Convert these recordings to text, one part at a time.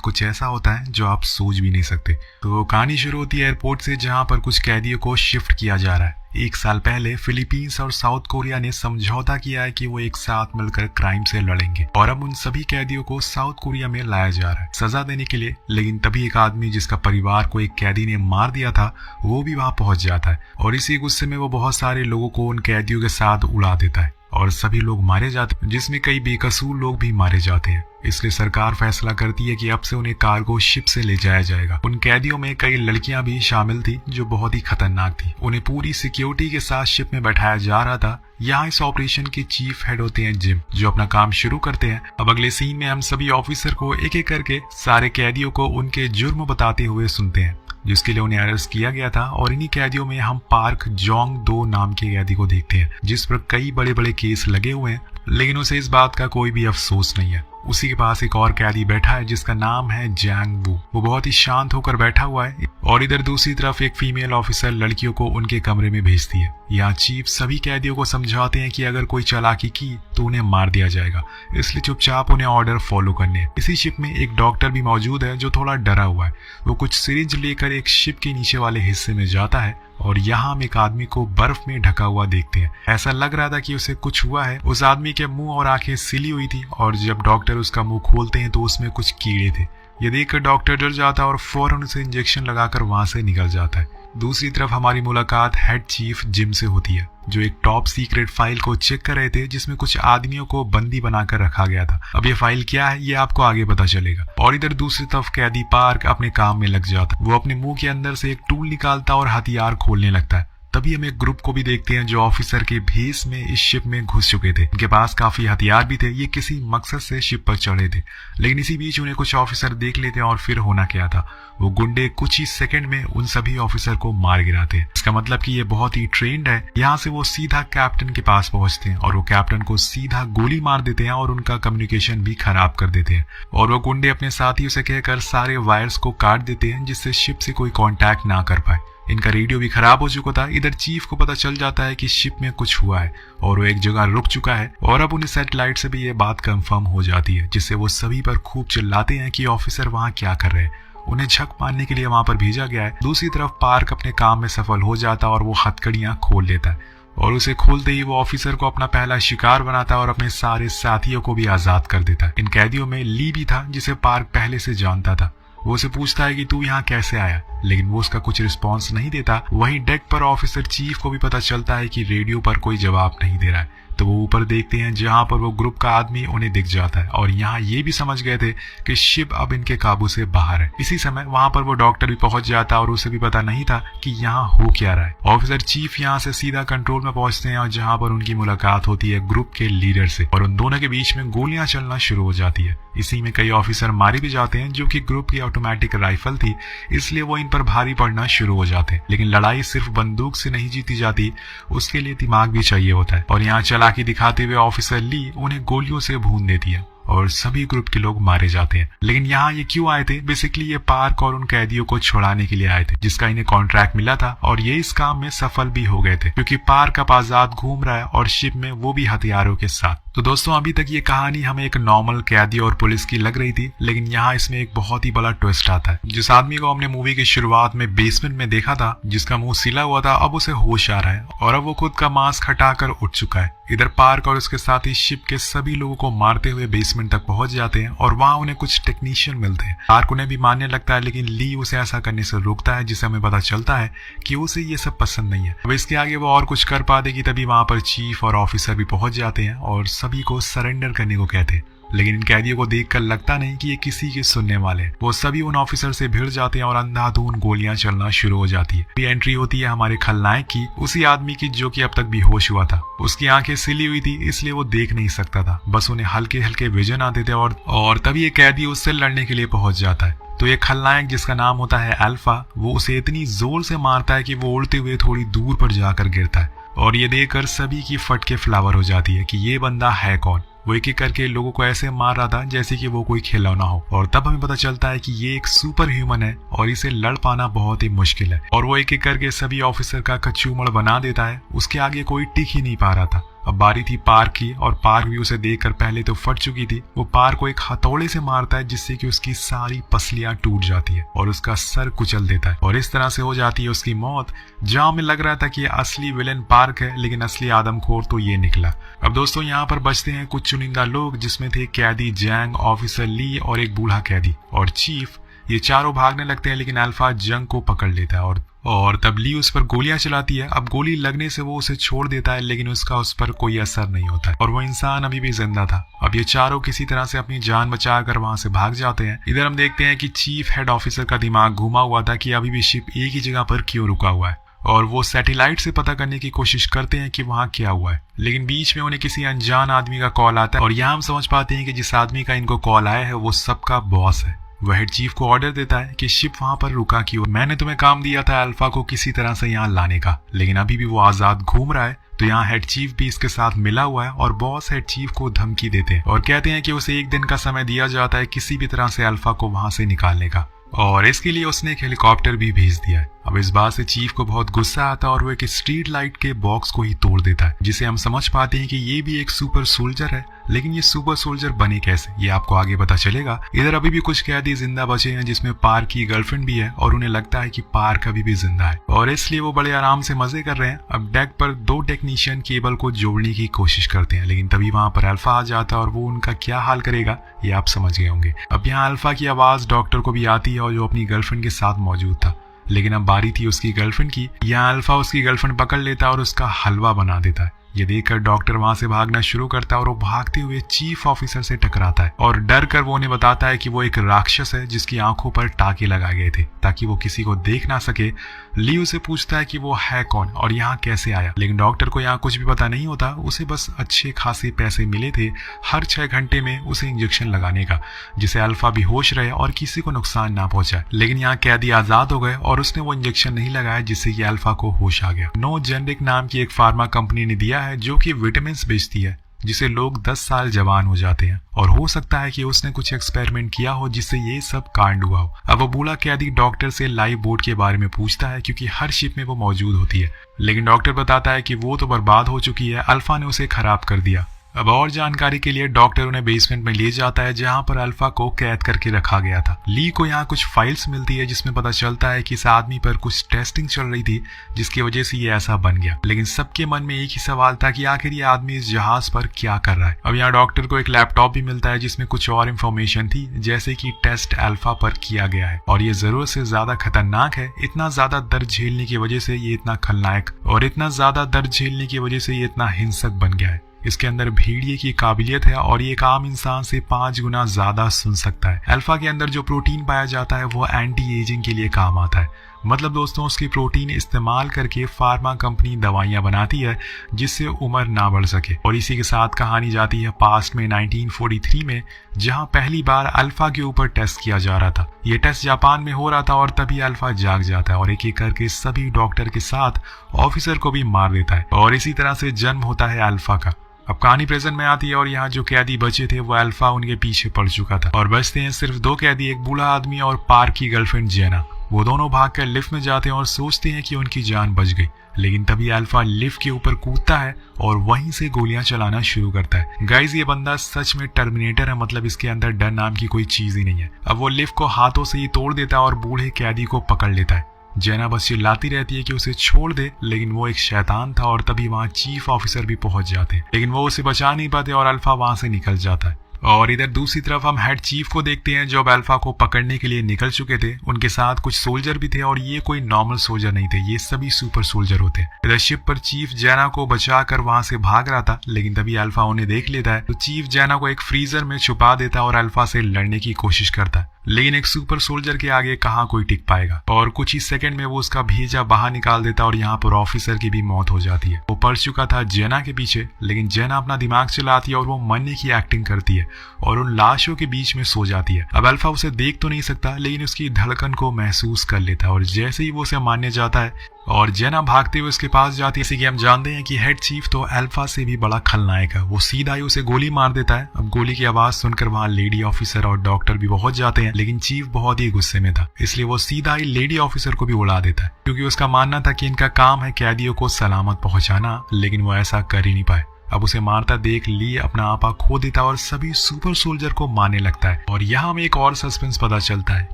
कुछ ऐसा होता है जो आप सोच भी नहीं सकते। तो कहानी शुरू होती है एयरपोर्ट से, जहां पर कुछ कैदियों को शिफ्ट किया जा रहा है। 1 साल पहले फिलीपींस और साउथ कोरिया ने समझौता किया है कि वो एक साथ मिलकर क्राइम से लड़ेंगे, और अब उन सभी कैदियों को साउथ कोरिया में लाया जा रहा है सजा देने के लिए। लेकिन तभी एक आदमी जिसका परिवार को एक कैदी ने मार दिया था, वो भी वहां पहुंच जाता है, और इसी गुस्से में वो बहुत सारे लोगों को उन कैदियों के साथ उड़ा देता है, और सभी लोग मारे जाते हैं, जिसमें कई बेकसूर लोग भी मारे जाते हैं। इसलिए सरकार फैसला करती है कि अब से उन्हें कार्गो शिप से ले जाया जाएगा। उन कैदियों में कई लड़कियां भी शामिल थी जो बहुत ही खतरनाक थी। उन्हें पूरी सिक्योरिटी के साथ शिप में बैठाया जा रहा था। यहाँ इस ऑपरेशन के चीफ हेड होते हैं जिम, जो अपना काम शुरू करते हैं। अब अगले सीन में हम सभी ऑफिसर को एक एक करके सारे कैदियों को उनके जुर्म बताते हुए सुनते हैं, जिसके लिए उन्हें अरेस्ट किया गया था। और इन्हीं कैदियों में हम पार्क जोंग दो नाम के कैदी को देखते हैं, जिस पर कई बड़े बड़े केस लगे हुए हैं, लेकिन उसे इस बात का कोई भी अफसोस नहीं है। उसी के पास एक और कैदी बैठा है जिसका नाम है जैंग वू। वो बहुत ही शांत होकर बैठा हुआ है, और इधर दूसरी तरफ एक फीमेल ऑफिसर लड़कियों को उनके कमरे में भेजती है। यहाँ चीफ सभी कैदियों को समझाते हैं कि अगर कोई चालाकी की तो उन्हें मार दिया जाएगा, इसलिए चुपचाप उन्हें ऑर्डर फॉलो करने हैं। इसी शिप में एक डॉक्टर भी मौजूद है जो थोड़ा डरा हुआ है। वो कुछ सिरिंज लेकर एक शिप के नीचे वाले हिस्से में जाता है, और यहाँ हम एक आदमी को बर्फ में ढका हुआ देखते हैं। ऐसा लग रहा था कि उसे कुछ हुआ है। उस आदमी के मुंह और आंखें सिली हुई थी, और जब डॉक्टर उसका मुंह खोलते हैं तो उसमें कुछ कीड़े थे। ये देखकर डॉक्टर डर जाता है और फौरन उसे इंजेक्शन लगाकर वहां से निकल जाता है। दूसरी तरफ हमारी मुलाकात हेड चीफ जिम से होती है, जो एक टॉप सीक्रेट फाइल को चेक कर रहे थे जिसमें कुछ आदमियों को बंदी बनाकर रखा गया था। अब ये फाइल क्या है ये आपको आगे पता चलेगा। और इधर दूसरी तरफ कैदी पार्क अपने काम में लग जाता। वो अपने मुंह के अंदर से एक टूल निकालता और हथियार खोलने लगता है। तभी हम एक ग्रुप को भी देखते हैं जो ऑफिसर के भेस में इस शिप में घुस चुके थे। इनके पास काफी हथियार भी थे। ये किसी मकसद से शिप पर चढ़े थे, लेकिन इसी बीच उन्हें कुछ ऑफिसर देख लेते हैं, और फिर होना क्या था, वो गुंडे कुछ ही सेकंड में उन सभी ऑफिसर को मार गिराते हैं। इसका मतलब कि ये बहुत ही ट्रेंड है। यहाँ से वो सीधा कैप्टन के पास पहुंचते हैं, और वो कैप्टन को सीधा गोली मार देते हैं और उनका कम्युनिकेशन भी खराब कर देते हैं। और वो गुंडे अपने साथियों से कहकर सारे वायर्स को काट देते हैं, जिससे शिप से कोई कॉन्टैक्ट ना कर पाए। इनका रेडियो भी खराब हो चुका था। इधर चीफ को पता चल जाता है कि शिप में कुछ हुआ है, और वो एक जगह रुक चुका है, और अब उन्हें सैटेलाइट से भी ये बात कंफर्म हो जाती है, जिससे वो सभी पर खूब चिल्लाते हैं कि ऑफिसर वहां क्या कर रहे हैं। उन्हें झक मारने के लिए वहां पर भेजा गया है। दूसरी तरफ पार्क अपने काम में सफल हो जाता है, और वो हथकड़ियां खोल लेता है, और उसे खोलते ही वो ऑफिसर को अपना पहला शिकार बनाता है और अपने सारे साथियों को भी आजाद कर देता है। इन कैदियों में ली भी था, जिसे पार्क पहले से जानता था। वो उसे पूछता है कि तू यहाँ कैसे आया, लेकिन वो उसका कुछ रिस्पॉन्स नहीं देता। वहीं डेक पर ऑफिसर चीफ को भी पता चलता है कि रेडियो पर कोई जवाब नहीं दे रहा है, तो वो ऊपर देखते हैं, जहां पर वो ग्रुप का आदमी उन्हें दिख जाता है, और यहाँ ये भी समझ गए थे कि शिप अब इनके काबू से बाहर है। इसी समय वहां पर वो डॉक्टर भी पहुंच जाता, और उसे भी पता नहीं था कि यहाँ हो क्या रहा है। ऑफिसर चीफ यहाँ से सीधा कंट्रोल में पहुंचते हैं, और जहाँ पर उनकी मुलाकात होती है ग्रुप के लीडर से, और उन दोनों के बीच में गोलियां चलना शुरू हो जाती है। इसी में कई ऑफिसर मारे भी जाते हैं, जो कि ग्रुप की ऑटोमेटिक राइफल थी, इसलिए वो इन पर भारी पड़ना शुरू हो जाते हैं। लेकिन लड़ाई सिर्फ बंदूक से नहीं जीती जाती, उसके लिए दिमाग भी चाहिए होता है, और यहाँ चालाकी दिखाते हुए ऑफिसर ली उन्हें गोलियों से भून देती है, और सभी ग्रुप के लोग मारे जाते हैं। लेकिन यहाँ ये क्यों आए थे? बेसिकली ये पार्क और उन कैदियों को छुड़ाने के लिए आए थे, जिसका इन्हें कॉन्ट्रैक्ट मिला था, और ये इस काम में सफल भी हो गए थे, क्योंकि पार्क अब आजाद घूम रहा है, और शिप में वो भी हथियारों के साथ। तो दोस्तों, अभी तक ये कहानी हमें एक नॉर्मल कैदी और पुलिस की लग रही थी, लेकिन यहाँ इसमें एक बहुत ही बड़ा ट्विस्ट आता है। जिस आदमी को हमने मूवी की शुरुआत में बेसमेंट में देखा था, जिसका मुंह सिला हुआ था, अब उसे होश आ रहा है, और अब वो खुद का मास्क हटाकर उठ चुका है। इधर पार्क और उसके साथी शिप के सभी लोगों को मारते हुए बेसमेंट तक पहुंच जाते हैं, और वहां उन्हें कुछ टेक्नीशियन मिलते हैं। पार्क उन्हें भी मानने लगता है, लेकिन ली उसे ऐसा करने से रोकता है, जिससे हमें पता चलता है कि उसे ये सब पसंद नहीं है। अब इसके आगे वो और कुछ कर पाएगी, तभी वहां पर चीफ और ऑफिसर भी पहुंच जाते हैं, और सभी को सरेंडर करने को कहते हैं। लेकिन इन कैदियों को देखकर लगता नहीं कि ये किसी के सुनने वाले हैं। वो सभी उन ऑफिसर से भिड़ जाते हैं, और अंधाधुंध गोलियां चलना शुरू हो जाती है। भी एंट्री होती है हमारे खलनायक की, उसी आदमी की जो कि अब तक बेहोश हुआ था। उसकी आंखें सिली हुई थी, इसलिए वो देख नहीं सकता था, बस उन्हें हल्के हल्के विजन आते थे, और तभी ये कैदी उससे लड़ने के लिए पहुंच जाता है। तो ये खलनायक, जिसका नाम होता है अल्फा, वो उसे इतनी जोर से मारता है कि वो उड़ते हुए थोड़ी दूर पर जाकर गिरता है, और ये देखकर सभी की फट के फ्लावर हो जाती है कि ये बंदा है कौन। वो एक एक करके लोगों को ऐसे मार रहा था जैसे कि वो कोई खिलौना हो, और तब हमें पता चलता है कि ये एक सुपर ह्यूमन है, और इसे लड़ पाना बहुत ही मुश्किल है, और वो एक एक करके सभी ऑफिसर का कचूमड़ बना देता है। उसके आगे कोई टिक ही नहीं पा रहा था। अब बारी थी पार्क की, और पार्क भी उसे देखकर पहले तो फट चुकी थी। वो पार्क को एक हथौड़े से मारता है जिससे कि उसकी सारी पसलियां टूट जाती है और उसका सर कुचल देता है, और इस तरह से हो जाती है उसकी मौत। जहां में लग रहा था कि असली विलेन पार्क है, लेकिन असली आदमखोर तो ये निकला। अब दोस्तों यहाँ पर बचते हैं कुछ चुनिंदा लोग, जिसमें थे कैदी जैंग, ऑफिसर ली और एक बूढ़ा कैदी और चीफ। ये चारों भागने लगते हैं, लेकिन अल्फा जंग को पकड़ लेता है और तब ली उस पर गोलियां चलाती है। अब गोली लगने से वो उसे छोड़ देता है, लेकिन उसका उस पर कोई असर नहीं होता है और वो इंसान अभी भी जिंदा था। अब ये चारों किसी तरह से अपनी जान बचाकर वहां से भाग जाते हैं। इधर हम देखते हैं कि चीफ हेड ऑफिसर का दिमाग घुमा हुआ था कि अभी भी शिप एक ही जगह पर क्यों रुका हुआ है, और वो सैटेलाइट से पता करने की कोशिश करते हैं कि वहां क्या हुआ है। लेकिन बीच में उन्हें किसी अनजान आदमी का कॉल आता है, और यहाँ हम समझ पाते हैं कि जिस आदमी का इनको कॉल आया है वो सबका बॉस है। वह हेड चीफ को ऑर्डर देता है कि शिप वहां पर रुका क्यों। मैंने तुम्हें काम दिया था अल्फा को किसी तरह से यहाँ लाने का, लेकिन अभी भी वो आजाद घूम रहा है। तो यहाँ हेड चीफ भी इसके साथ मिला हुआ है, और बॉस हेड चीफ को धमकी देते हैं और कहते हैं कि उसे 1 दिन का समय दिया जाता है किसी भी तरह से अल्फा को वहां से निकालने का, और इसके लिए उसने एक हेलीकॉप्टर भी भेज दिया है। अब इस बात से चीफ को बहुत गुस्सा आता है और वो एक स्ट्रीट लाइट के बॉक्स को ही तोड़ देता है, जिसे हम समझ पाते हैं कि ये भी एक सुपर सोल्जर है। लेकिन ये सुपर सोल्जर बने कैसे, ये आपको आगे पता चलेगा। इधर अभी भी कुछ कैदी जिंदा बचे हैं, जिसमें पार्क की गर्लफ्रेंड भी है, और उन्हें लगता है कि पार्क अभी भी जिंदा है, और इसलिए वो बड़े आराम से मजे कर रहे हैं। अब डेक पर 2 टेक्नीशियन केबल को जोड़ने की कोशिश करते हैं, लेकिन तभी वहां पर अल्फा आ जाता है और वो उनका क्या हाल करेगा ये आप समझ गए होंगे। अब यहाँ अल्फा की आवाज डॉक्टर को भी आती है, और जो अपनी गर्लफ्रेंड के साथ मौजूद था, लेकिन अब बारी थी उसकी गर्लफ्रेंड की। यहाँ अल्फा उसकी गर्लफ्रेंड पकड़ लेता है और उसका हलवा बना देता है। ये देखकर डॉक्टर वहां से भागना शुरू करता है, और वो भागते हुए चीफ ऑफिसर से टकराता है, और डर कर वो उन्हें बताता है कि वो एक राक्षस है जिसकी आंखों पर टाके लगाए गए थे ताकि वो किसी को देख ना सके। ली उसे पूछता है कि वो है कौन और यहाँ कैसे आया, लेकिन डॉक्टर को यहाँ कुछ भी पता नहीं होता। उसे बस अच्छे खासे पैसे मिले थे हर 6 घंटे में उसे इंजेक्शन लगाने का, जिससे अल्फा भी होश रहे और किसी को नुकसान ना पहुंचाए। लेकिन यहाँ कैदी आजाद हो गए और उसने वो इंजेक्शन नहीं लगाया, जिससे कि अल्फा को होश आ गया। नो जेनरिक नाम की एक फार्मा कंपनी ने दिया है जो कि विटामिन बेचती है, जिसे लोग 10 साल जवान हो जाते हैं, और हो सकता है कि उसने कुछ एक्सपेरिमेंट किया हो जिससे ये सब कांड हुआ हो। अब वो बूढ़ा कैदी डॉक्टर से लाइफ बोट के बारे में पूछता है, क्योंकि हर शिप में वो मौजूद होती है, लेकिन डॉक्टर बताता है कि वो तो बर्बाद हो चुकी है, अल्फा ने उसे खराब कर दिया। अब और जानकारी के लिए डॉक्टर उन्हें बेसमेंट में ले जाता है, जहां पर अल्फा को कैद करके रखा गया था। ली को यहाँ कुछ फाइल्स मिलती है जिसमें पता चलता है कि इस आदमी पर कुछ टेस्टिंग चल रही थी, जिसकी वजह से ये ऐसा बन गया। लेकिन सबके मन में एक ही सवाल था कि आखिर ये आदमी इस जहाज पर क्या कर रहा है। अब यहाँ डॉक्टर को एक लैपटॉप भी मिलता है जिसमें कुछ और इन्फॉर्मेशन थी, जैसे कि टेस्ट अल्फा पर किया गया है और ये जरूरत से ज्यादा खतरनाक है। इतना ज्यादा दर्द झेलने की वजह से ये इतना खलनायक, और इतना ज्यादा दर्द झेलने की वजह से ये इतना हिंसक बन गया है। इसके अंदर भेड़िए की काबिलियत है, और ये एक आम इंसान से 5 गुना ज्यादा सुन सकता है। अल्फा के अंदर जो प्रोटीन पाया जाता है वो एंटी एजिंग के लिए काम आता है। मतलब दोस्तों, उसकी प्रोटीन इस्तेमाल करके फार्मा कंपनी दवाइयां बनाती है जिससे उम्र ना बढ़ सके। और इसी के साथ कहानी जाती है पास्ट में 1943 में, जहां पहली बार अल्फा के ऊपर टेस्ट किया जा रहा था। ये टेस्ट जापान में हो रहा था, और तभी अल्फा जाग जाता है और एक एक करके सभी डॉक्टर के साथ ऑफिसर को भी मार देता है, और इसी तरह से जन्म होता है अल्फा का। अब कहानी प्रेजेंट में आती है, और यहाँ जो कैदी बचे थे वो अल्फा उनके पीछे पड़ चुका था, और बचते हैं सिर्फ 2 कैदी, एक बूढ़ा आदमी और पार्क की गर्लफ्रेंड जेना। वो दोनों भागकर लिफ्ट में जाते हैं और सोचते हैं कि उनकी जान बच गई, लेकिन तभी अल्फा लिफ्ट के ऊपर कूदता है और वहीं से गोलियां चलाना शुरू करता है। गाइस, ये बंदा सच में टर्मिनेटर है, मतलब इसके अंदर डर नाम की कोई चीज ही नहीं है। अब वो लिफ्ट को हाथों से ही तोड़ देता है और बूढ़े कैदी को पकड़ लेता है। जेना बस चिल्लाती रहती है कि उसे छोड़ दे, लेकिन वो एक शैतान था, और तभी वहाँ चीफ ऑफिसर भी पहुंच जाते हैं, लेकिन वो उसे बचा नहीं पाते और अल्फा वहां से निकल जाता है। और इधर दूसरी तरफ हम हेड चीफ को देखते हैं, जो अब अल्फा को पकड़ने के लिए निकल चुके थे। उनके साथ कुछ सोल्जर भी थे, और ये कोई नॉर्मल सोल्जर नहीं थे, ये सभी सुपर सोल्जर होते हैं। इधर शिप पर चीफ जेना को बचाकर वहां से भाग रहा था, लेकिन तभी अल्फा उन्हें देख लेता है। तो चीफ जेना को एक फ्रीजर में छुपा देता है और अल्फा से लड़ने की कोशिश करता है, लेकिन एक सुपर सोल्जर के आगे कहाँ कोई टिक पाएगा, और कुछ ही सेकंड में वो उसका भेजा बाहर निकाल देता है, और यहाँ पर ऑफिसर की भी मौत हो जाती है। वो पड़ चुका था जेना के पीछे, लेकिन जेना अपना दिमाग चलाती है और वो मरने की एक्टिंग करती है और उन लाशों के बीच में सो जाती है। अब अल्फा उसे देख तो नहीं सकता, लेकिन उसकी धड़कन को महसूस कर लेता है, और जैसे ही वो उसे मारने जाता है और जेना भागते हुए उसके पास जाती है। इसी कि हम जानते हैं कि हेड चीफ तो अल्फा से भी बड़ा खलनायक है। वो सीधा ही उसे गोली मार देता है। अब गोली की आवाज सुनकर वहां लेडी ऑफिसर और डॉक्टर भी पहुंच जाते हैं, लेकिन चीफ बहुत ही गुस्से में था, इसलिए वो सीधा ही लेडी ऑफिसर को भी उड़ा देता है, क्योंकि उसका मानना था कि इनका काम है कैदियों को सलामत पहुंचाना, लेकिन वो ऐसा कर ही नहीं पाए। अब उसे मारता देख ली अपना आपा खो देता और सभी सुपर सोल्जर को मारने लगता है। और यहाँ हमें एक और सस्पेंस पता चलता है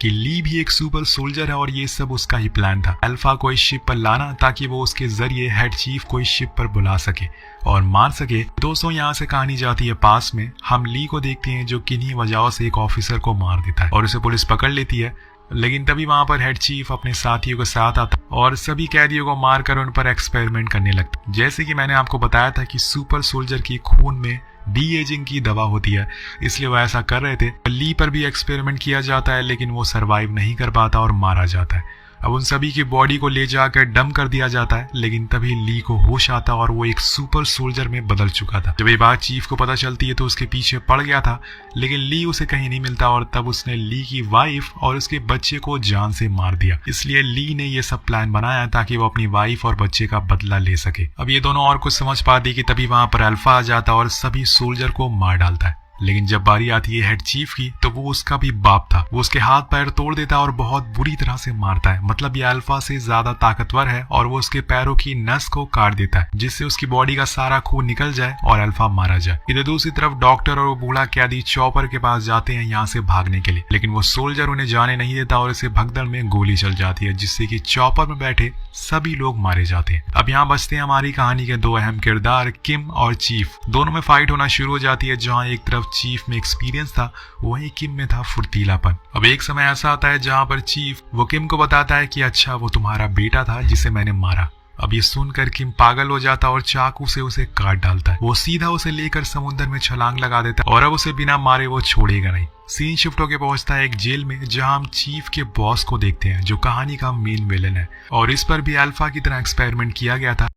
कि ली भी एक सुपर सोल्जर है और ये सब उसका ही प्लान था, अल्फा को इस शिप पर लाना ताकि वो उसके जरिए हेड चीफ को इस शिप पर बुला सके और मार सके। दोस्तों यहाँ से कहानी जाती है पास में, हम ली को देखते हैं जो किन्हीं वजहों से एक ऑफिसर को मार देता है और उसे पुलिस पकड़ लेती है। लेकिन तभी वहां पर हेड चीफ अपने साथियों के साथ आता और सभी कैदियों को मारकर उन पर एक्सपेरिमेंट करने लगता। जैसे कि मैंने आपको बताया था कि सुपर सोल्जर की खून में डी एजिंग की दवा होती है, इसलिए वो ऐसा कर रहे थे। ली पर भी एक्सपेरिमेंट किया जाता है लेकिन वो सरवाइव नहीं कर पाता और मारा जाता है। अब उन सभी की बॉडी को ले जाकर डंप कर दिया जाता है, लेकिन तभी ली को होश आता और वो एक सुपर सोल्जर में बदल चुका था। जब ये बात चीफ को पता चलती है तो उसके पीछे पड़ गया था, लेकिन ली उसे कहीं नहीं मिलता और तब उसने ली की वाइफ और उसके बच्चे को जान से मार दिया। इसलिए ली ने ये सब प्लान बनाया ताकि वो अपनी वाइफ और बच्चे का बदला ले सके। अब ये दोनों और कुछ समझ पाती कि तभी वहां पर अल्फा आ जाता और सभी सोल्जर को मार डालता है। लेकिन जब बारी आती है हेड चीफ की तो वो उसका भी बाप था, वो उसके हाथ पैर तोड़ देता और बहुत बुरी तरह से मारता है। मतलब ये अल्फा से ज्यादा ताकतवर है और वो उसके पैरों की नस को काट देता है जिससे उसकी बॉडी का सारा खून निकल जाए और अल्फा मारा जाए। इधर दूसरी तरफ डॉक्टर और वो बूढ़ा कैदी चॉपर के पास जाते हैं यहाँ से भागने के लिए, लेकिन वो सोल्जर उन्हें जाने नहीं देता और इसे भगदड़ में गोली चल जाती है जिससे कि चॉपर में बैठे सभी लोग मारे जाते हैं। अब यहाँ बचते हैं हमारी कहानी के दो अहम किरदार, किम और चीफ। दोनों में फाइट होना शुरू हो जाती है। जहाँ एक तरफ चीफ में एक्सपीरियंस था वहीं किम में था फुर्तीलापन। अब एक समय ऐसा आता है जहाँ पर चीफ वो किम को बताता है कि अच्छा वो तुम्हारा बेटा था जिसे मैंने मारा। अब ये सुनकर किम पागल हो जाता और चाकू से उसे काट डालता है। वो सीधा उसे लेकर समुद्र में छलांग लगा देता और अब उसे बिना मारे वो छोड़ेगा नहीं। सीन शिफ्ट होकर पहुंचता है एक जेल में जहां हम चीफ के बॉस को देखते हैं जो कहानी का मेन विलेन है और इस पर भी अल्फा की तरह एक्सपेरिमेंट किया गया था।